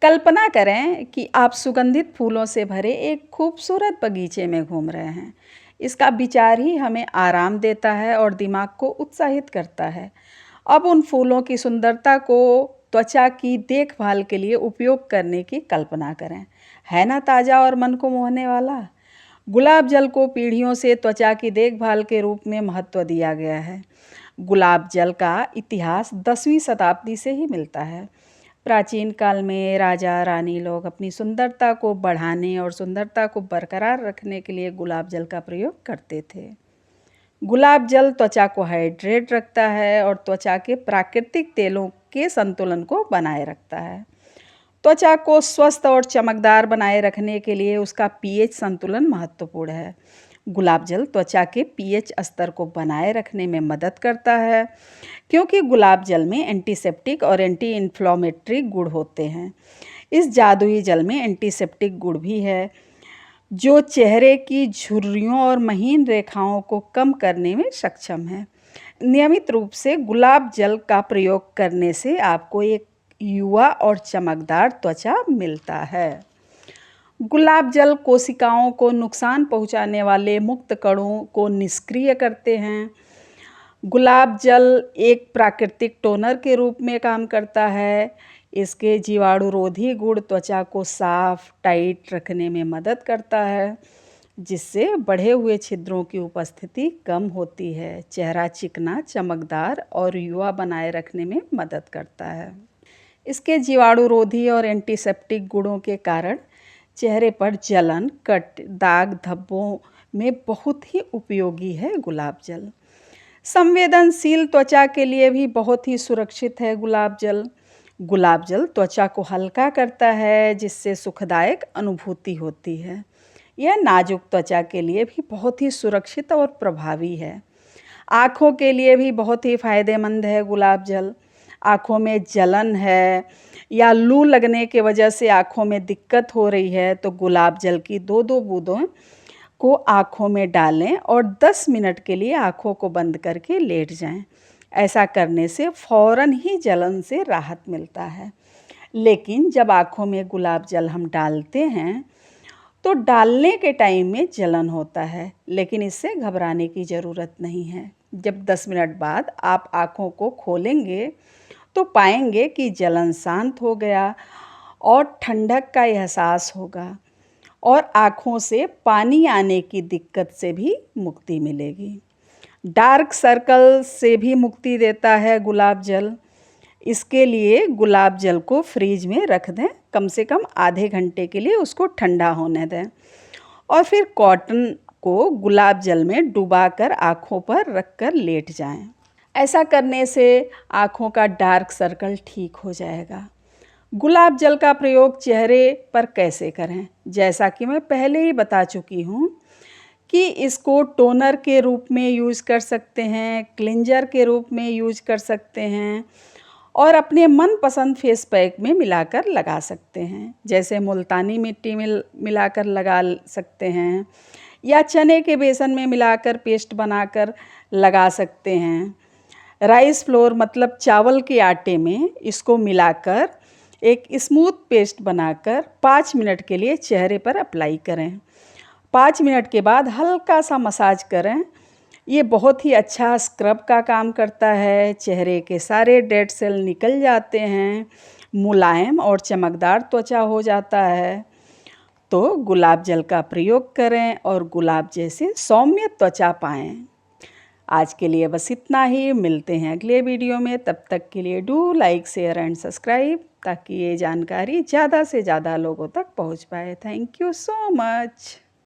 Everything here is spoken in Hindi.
कल्पना करें कि आप सुगंधित फूलों से भरे एक खूबसूरत बगीचे में घूम रहे हैं। इसका विचार ही हमें आराम देता है और दिमाग को उत्साहित करता है। अब उन फूलों की सुंदरता को त्वचा की देखभाल के लिए उपयोग करने की कल्पना करें। है ना ताज़ा और मन को मोहने वाला? गुलाब जल को पीढ़ियों से त्वचा की देखभाल के रूप में महत्व दिया गया है। गुलाब जल का इतिहास 10वीं शताब्दी से ही मिलता है। प्राचीन काल में राजा रानी लोग अपनी सुंदरता को बढ़ाने और सुंदरता को बरकरार रखने के लिए गुलाब जल का प्रयोग करते थे। गुलाब जल त्वचा को हाइड्रेट रखता है और त्वचा के प्राकृतिक तेलों के संतुलन को बनाए रखता है। त्वचा को स्वस्थ और चमकदार बनाए रखने के लिए उसका पीएच संतुलन महत्वपूर्ण है। गुलाब जल त्वचा के पीएच स्तर को बनाए रखने में मदद करता है, क्योंकि गुलाब जल में एंटीसेप्टिक और एंटी इन्फ्लेमेटरी गुण होते हैं। इस जादुई जल में एंटीसेप्टिक गुण भी है, जो चेहरे की झुर्रियों और महीन रेखाओं को कम करने में सक्षम है। नियमित रूप से गुलाब जल का प्रयोग करने से आपको एक युवा और चमकदार त्वचा मिलता है। गुलाब जल कोशिकाओं को नुकसान पहुंचाने वाले मुक्त कणों को निष्क्रिय करते हैं। गुलाब जल एक प्राकृतिक टोनर के रूप में काम करता है। इसके जीवाणुरोधी गुण त्वचा को साफ, टाइट रखने में मदद करता है, जिससे बढ़े हुए छिद्रों की उपस्थिति कम होती है। चेहरा चिकना, चमकदार और युवा बनाए रखने में मदद करता है। इसके जीवाणुरोधी और एंटीसेप्टिक गुणों के कारण चेहरे पर जलन, कट, दाग, धब्बों में बहुत ही उपयोगी है गुलाब जल। संवेदनशील त्वचा के लिए भी बहुत ही सुरक्षित है गुलाब जल। गुलाब जल त्वचा को हल्का करता है, जिससे सुखदायक अनुभूति होती है। यह नाजुक त्वचा के लिए भी बहुत ही सुरक्षित और प्रभावी है। आँखों के लिए भी बहुत ही फायदेमंद है गुलाब जल। आँखों में जलन है या लू लगने के वजह से आँखों में दिक्कत हो रही है, तो गुलाब जल की 2-2 बूंदों को आँखों में डालें और 10 मिनट के लिए आँखों को बंद करके लेट जाएं। ऐसा करने से फ़ौरन ही जलन से राहत मिलता है। लेकिन जब आँखों में गुलाब जल हम डालते हैं तो डालने के टाइम में जलन होता है, लेकिन इससे घबराने की ज़रूरत नहीं है। जब 10 मिनट बाद आप आँखों को खोलेंगे तो पाएंगे कि जलन शांत हो गया और ठंडक का एहसास होगा, और आँखों से पानी आने की दिक्कत से भी मुक्ति मिलेगी। डार्क सर्कल से भी मुक्ति देता है गुलाब जल। इसके लिए गुलाब जल को फ्रीज में रख दें, कम से कम आधे घंटे के लिए उसको ठंडा होने दें, और फिर कॉटन को गुलाब जल में डुबाकर आँखों पर रखकर लेट जाएं। ऐसा करने से आँखों का डार्क सर्कल ठीक हो जाएगा। गुलाब जल का प्रयोग चेहरे पर कैसे करें? जैसा कि मैं पहले ही बता चुकी हूँ कि इसको टोनर के रूप में यूज़ कर सकते हैं, क्लिंजर के रूप में यूज़ कर सकते हैं, और अपने मनपसंद फेस पैक में मिलाकर लगा सकते हैं। जैसे मुल्तानी मिट्टी में मिलाकर लगा सकते हैं, या चने के बेसन में मिलाकर पेस्ट बनाकर लगा सकते हैं। राइस फ्लोर मतलब चावल के आटे में इसको मिलाकर एक स्मूथ पेस्ट बनाकर 5 मिनट के लिए चेहरे पर अप्लाई करें। 5 मिनट के बाद हल्का सा मसाज करें। ये बहुत ही अच्छा स्क्रब का काम करता है। चेहरे के सारे डेड सेल निकल जाते हैं, मुलायम और चमकदार त्वचा हो जाता है। तो गुलाब जल का प्रयोग करें और गुलाब जैसे सौम्य त्वचा पाएं। आज के लिए बस इतना ही। मिलते हैं अगले वीडियो में। तब तक के लिए do like, share and subscribe, ताकि ये जानकारी ज़्यादा से ज़्यादा लोगों तक पहुंच पाए। Thank you so much.